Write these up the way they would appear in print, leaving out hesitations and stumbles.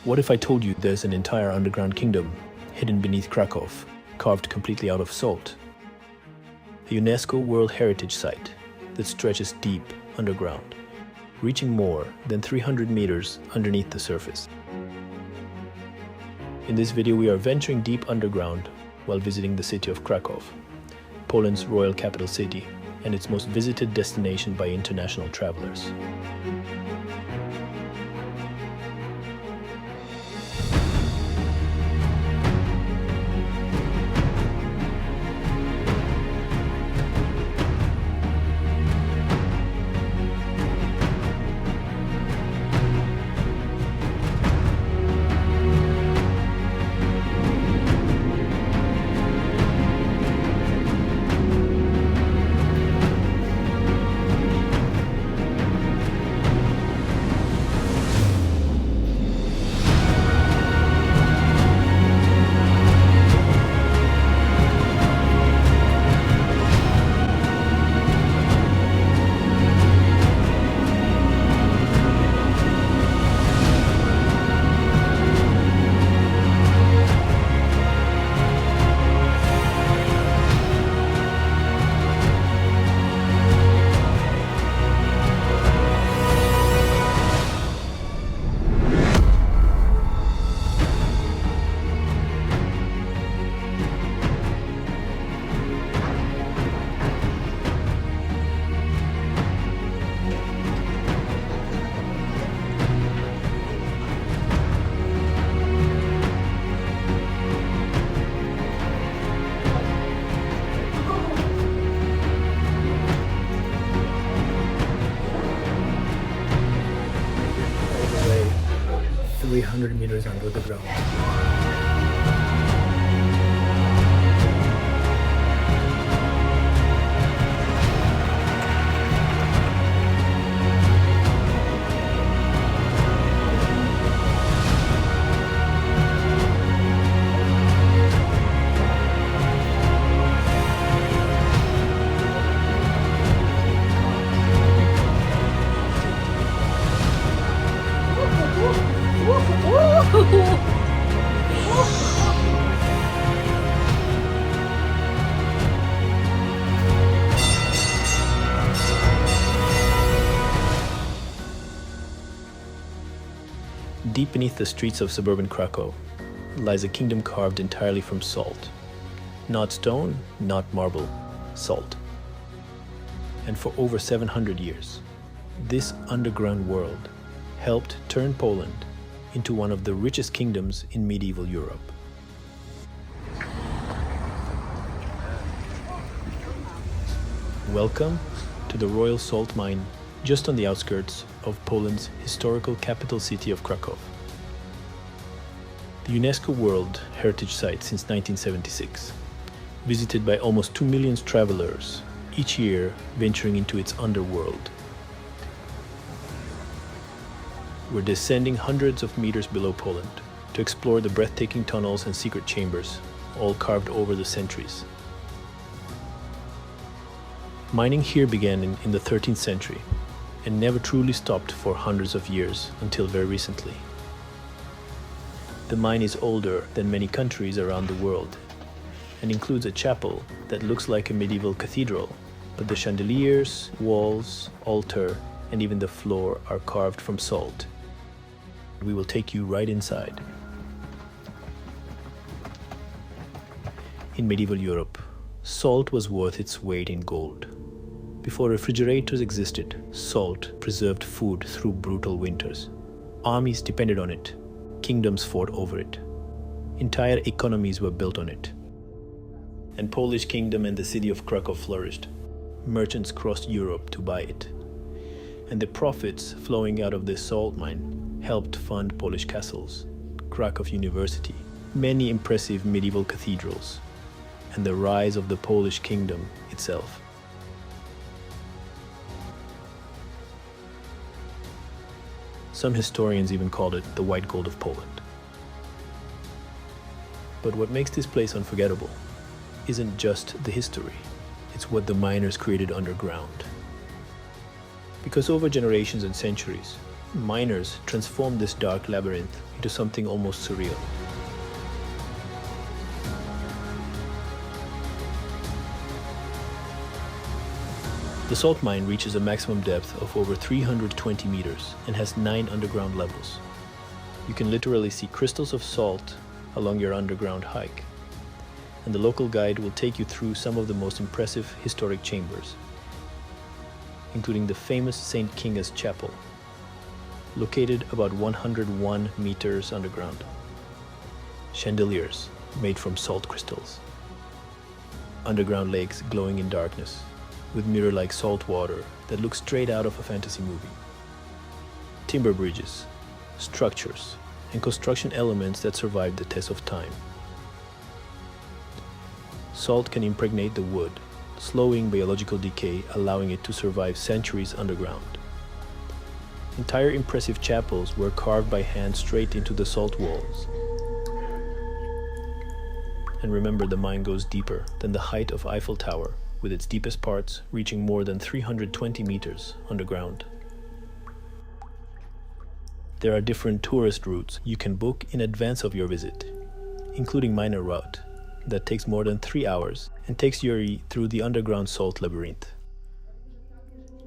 What if I told you there's an entire underground kingdom hidden beneath Krakow, carved completely out of salt? A UNESCO World Heritage Site that stretches deep underground, reaching more than 300 meters underneath the surface. In this video, we are venturing deep underground while visiting the city of Krakow, Poland's royal capital city and its most visited destination by international travelers. All the way 300 meters under the ground. Deep beneath the streets of suburban Krakow lies a kingdom carved entirely from salt. Not stone, not marble, salt. And for over 700 years, this underground world helped turn Poland into one of the richest kingdoms in medieval Europe. Welcome to the Royal Salt Mine, just on the outskirts of Poland's historical capital city of Krakow. The UNESCO World Heritage Site since 1976, visited by almost 2 million travelers each year venturing into its underworld. We're descending hundreds of meters below Poland to explore the breathtaking tunnels and secret chambers, all carved over the centuries. Mining here began in the 13th century and never truly stopped for hundreds of years until very recently. The mine is older than many countries around the world and includes a chapel that looks like a medieval cathedral, but the chandeliers, walls, altar, and even the floor are carved from salt. We will take you right inside. In medieval Europe, salt was worth its weight in gold. Before refrigerators existed, salt preserved food through brutal winters. Armies depended on it. Kingdoms fought over it. Entire economies were built on it. And Polish kingdom and the city of Krakow flourished. Merchants crossed Europe to buy it. And the profits flowing out of this salt mine helped fund Polish castles, Krakow University, many impressive medieval cathedrals, and the rise of the Polish kingdom itself. Some historians even called it the white gold of Poland. But what makes this place unforgettable isn't just the history, it's what the miners created underground. Because over generations and centuries, Miners transformed this dark labyrinth into something almost surreal. The salt mine reaches a maximum depth of over 320 meters and has 9 underground levels. You can literally see crystals of salt along your underground hike, and the local guide will take you through some of the most impressive historic chambers, including the famous St. Kinga's Chapel, located about 101 meters underground. Chandeliers made from salt crystals. Underground lakes glowing in darkness, with mirror-like salt water that looks straight out of a fantasy movie. Timber bridges, structures, and construction elements that survived the test of time. Salt can impregnate the wood, slowing biological decay, allowing it to survive centuries underground. Entire impressive chapels were carved by hand straight into the salt walls. And remember, the mine goes deeper than the height of Eiffel Tower, with its deepest parts reaching more than 320 meters underground. There are different tourist routes you can book in advance of your visit, including miner route that takes more than 3 hours and takes you through the underground salt labyrinth.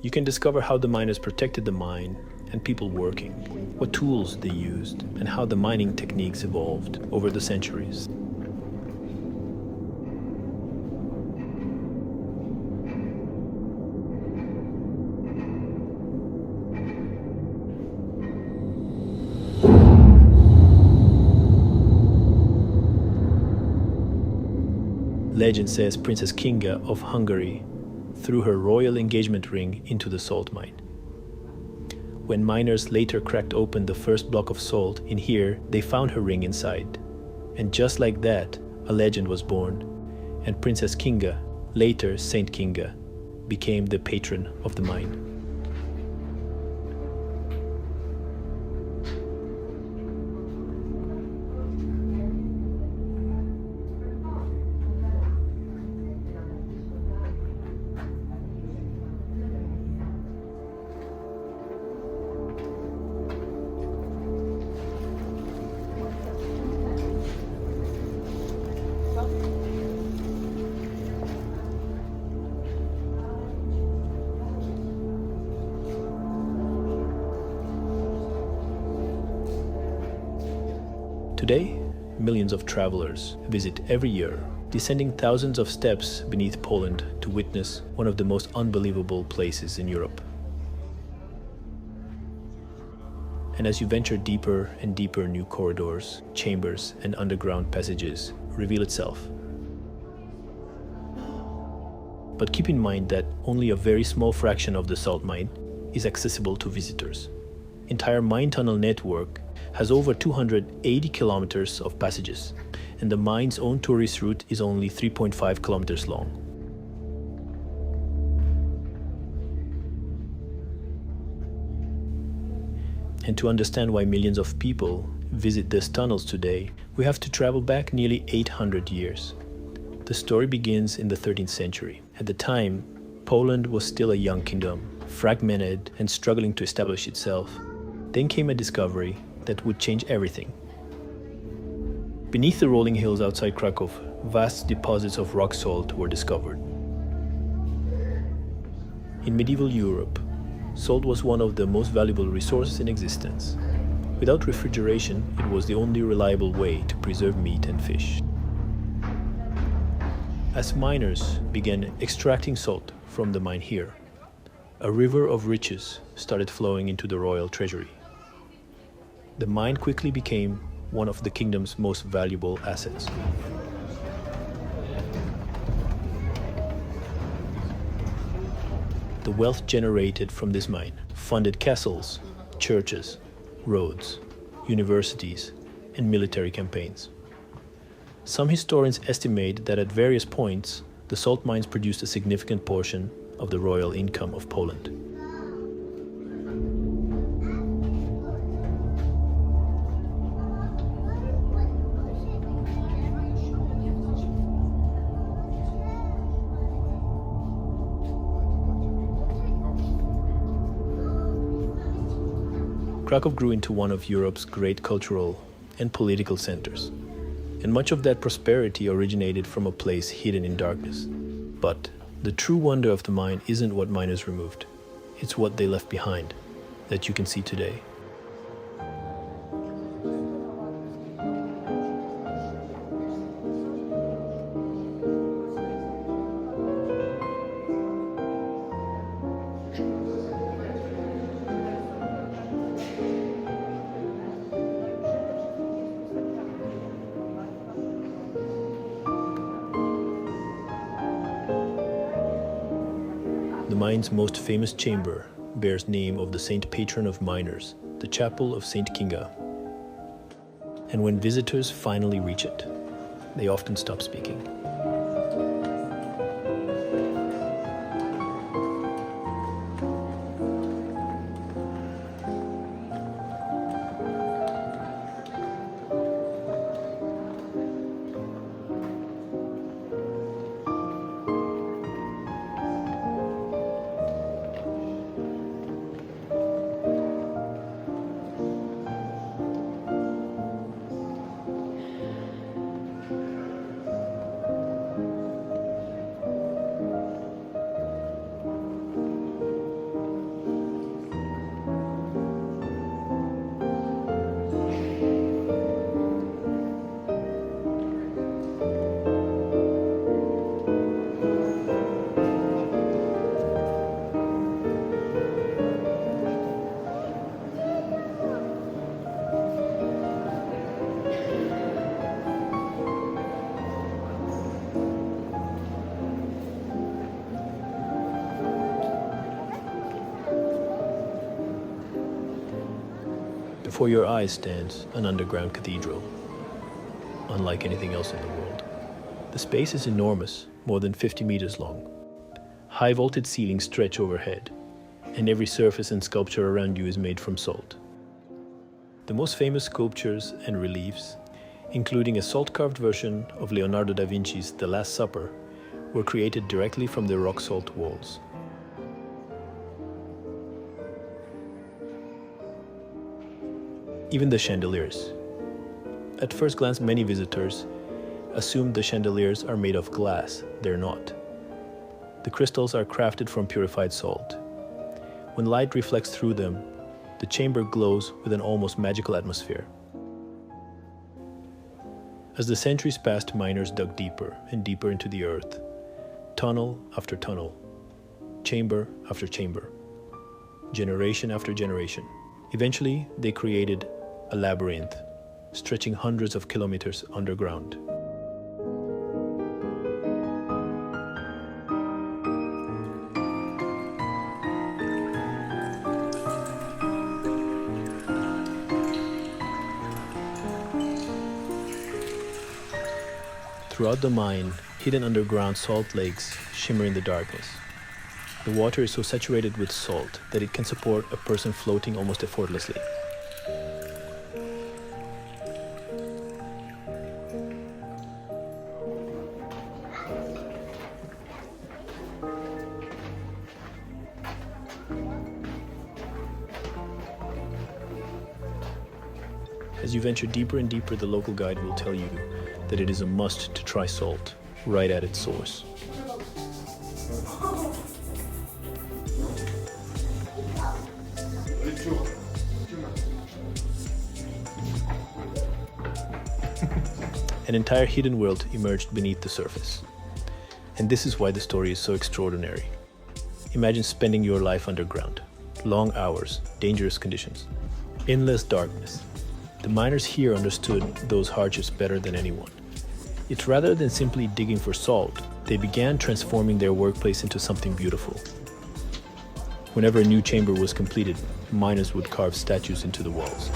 You can discover how the miners protected the mine and people working, what tools they used, and how the mining techniques evolved over the centuries. Legend says Princess Kinga of Hungary threw her royal engagement ring into the salt mine. When miners later cracked open the first block of salt in here, they found her ring inside. And just like that, a legend was born, and Princess Kinga, later Saint Kinga, became the patron of the mine. Today, millions of travelers visit every year, descending thousands of steps beneath Poland to witness one of the most unbelievable places in Europe. And as you venture deeper and deeper, new corridors, chambers, and underground passages reveal itself. But keep in mind that only a very small fraction of the salt mine is accessible to visitors. Entire mine tunnel network has over 280 kilometers of passages, and the mine's own tourist route is only 3.5 kilometers long. And to understand why millions of people visit these tunnels today, we have to travel back nearly 800 years. The story begins in the 13th century. At the time, Poland was still a young kingdom, fragmented and struggling to establish itself. Then came a discovery that would change everything. Beneath the rolling hills outside Krakow, vast deposits of rock salt were discovered. In medieval Europe, salt was one of the most valuable resources in existence. Without refrigeration, it was the only reliable way to preserve meat and fish. As miners began extracting salt from the mine here, a river of riches started flowing into the royal treasury. The mine quickly became one of the kingdom's most valuable assets. The wealth generated from this mine funded castles, churches, roads, universities, and military campaigns. Some historians estimate that at various points, the salt mines produced a significant portion of the royal income of Poland. Krakow grew into one of Europe's great cultural and political centers, and much of that prosperity originated from a place hidden in darkness. But the true wonder of the mine isn't what miners removed, it's what they left behind that you can see today. The mine's most famous chamber bears name of the saint patron of miners, the chapel of Saint Kinga. And when visitors finally reach it, they often stop speaking. Before your eyes stands an underground cathedral, unlike anything else in the world. The space is enormous, more than 50 meters long. High vaulted ceilings stretch overhead, and every surface and sculpture around you is made from salt. The most famous sculptures and reliefs, including a salt-carved version of Leonardo da Vinci's The Last Supper, were created directly from the rock salt walls. Even the chandeliers. At first glance, many visitors assume the chandeliers are made of glass. They're not. The crystals are crafted from purified salt. When light reflects through them, the chamber glows with an almost magical atmosphere. As the centuries passed, miners dug deeper and deeper into the earth, tunnel after tunnel, chamber after chamber, generation after generation. Eventually, they created a labyrinth, stretching hundreds of kilometers underground. Throughout the mine, hidden underground salt lakes shimmer in the darkness. The water is so saturated with salt that it can support a person floating almost effortlessly. As you venture deeper and deeper, the local guide will tell you that it is a must to try salt right at its source. An entire hidden world emerged beneath the surface. And this is why the story is so extraordinary. Imagine spending your life underground. Long hours, dangerous conditions, endless darkness. The miners here understood those hardships better than anyone. Yet rather than simply digging for salt, they began transforming their workplace into something beautiful. Whenever a new chamber was completed, miners would carve statues into the walls.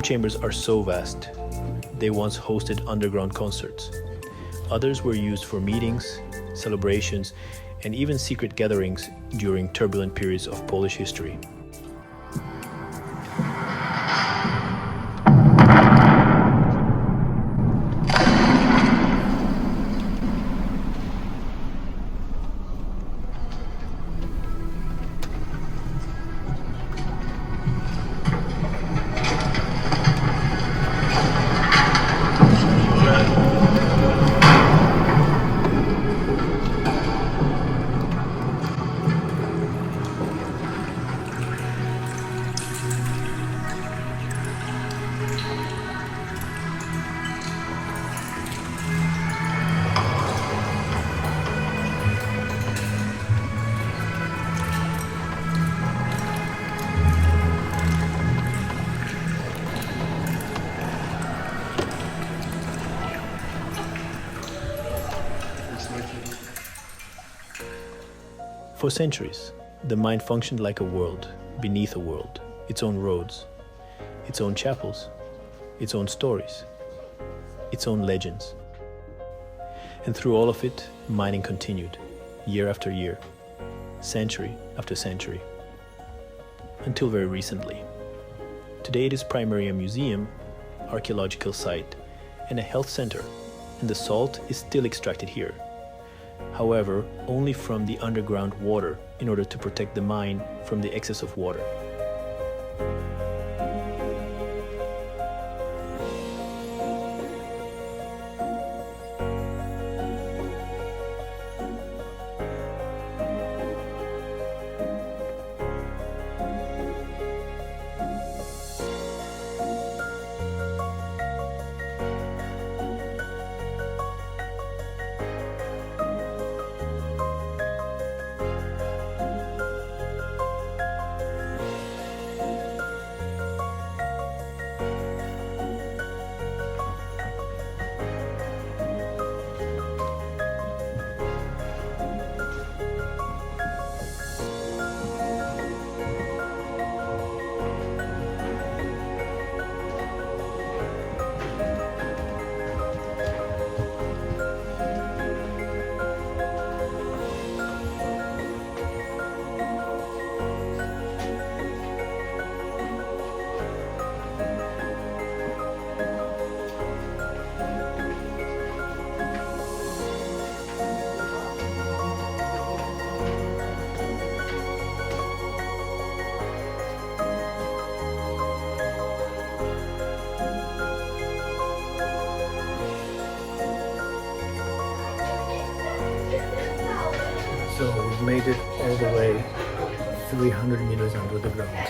chambers are so vast, they once hosted underground concerts. Others were used for meetings, celebrations, and even secret gatherings during turbulent periods of Polish history. For centuries, the mine functioned like a world beneath a world, its own roads, its own chapels, its own stories, its own legends. And through all of it, mining continued, year after year, century after century, until very recently. Today it is primarily a museum, archaeological site, and a health center, and the salt is still extracted here. However, only from the underground water in order to protect the mine from the excess of water. So we've made it all the way 300 meters under the ground.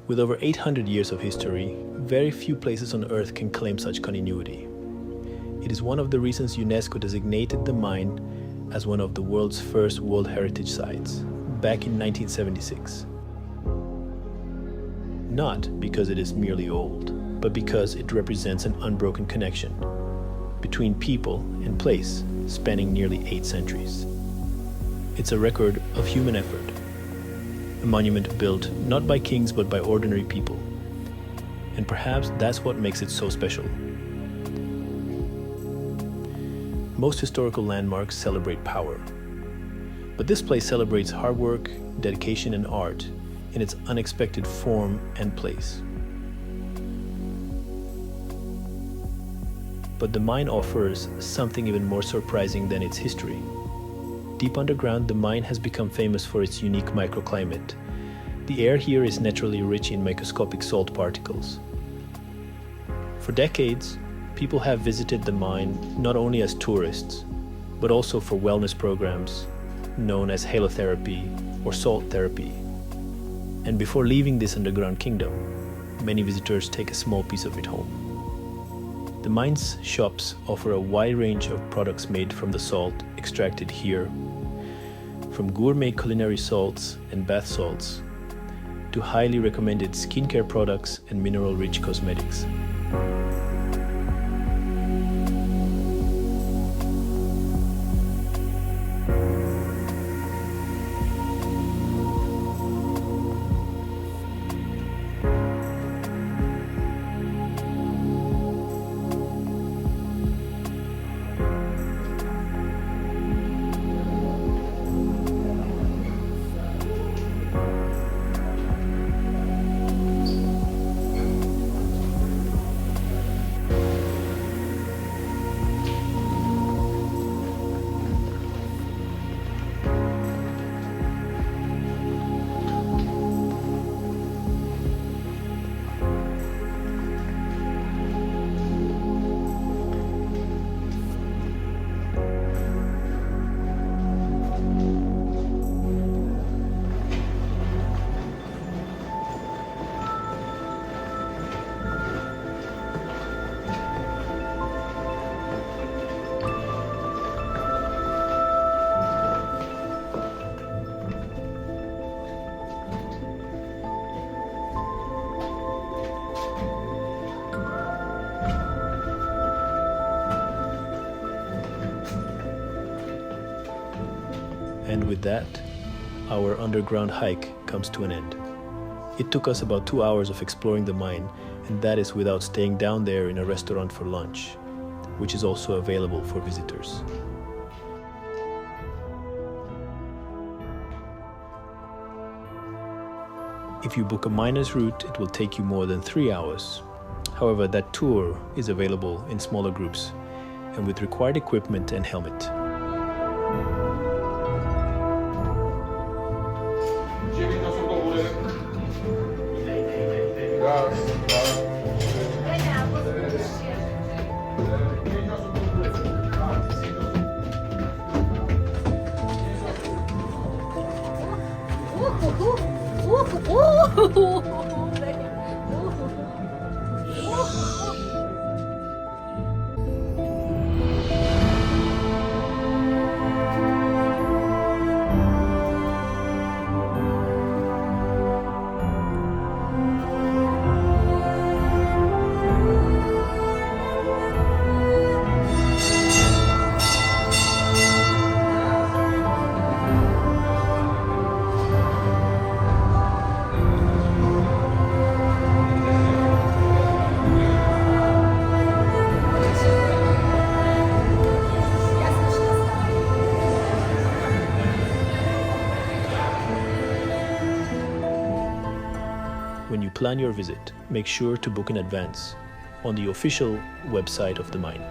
With over 800 years of history, very few places on Earth can claim such continuity. It is one of the reasons UNESCO designated the mine as one of the world's first World Heritage Sites, back in 1976. Not because it is merely old, but because it represents an unbroken connection between people and place spanning nearly 8 centuries. It's a record of human effort, a monument built not by kings but by ordinary people. And perhaps that's what makes it so special. Most historical landmarks celebrate power, but this place celebrates hard work, dedication, and art in its unexpected form and place. But the mine offers something even more surprising than its history. Deep underground, the mine has become famous for its unique microclimate. The air here is naturally rich in microscopic salt particles. For decades, people have visited the mine not only as tourists, but also for wellness programs known as halotherapy or salt therapy. And before leaving this underground kingdom, many visitors take a small piece of it home. The mine's shops offer a wide range of products made from the salt extracted here, from gourmet culinary salts and bath salts to highly recommended skincare products and mineral-rich cosmetics. And with that, our underground hike comes to an end. It took us about 2 hours of exploring the mine, and that is without staying down there in a restaurant for lunch, which is also available for visitors. If you book a miner's route, it will take you more than 3 hours. However, that tour is available in smaller groups and with required equipment and helmet. When you plan your visit, make sure to book in advance on the official website of the mine.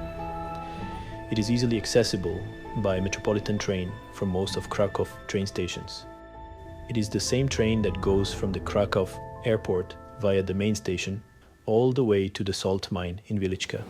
It is easily accessible by metropolitan train from most of Krakow train stations. It is the same train that goes from the Krakow airport via the main station all the way to the salt mine in Wieliczka.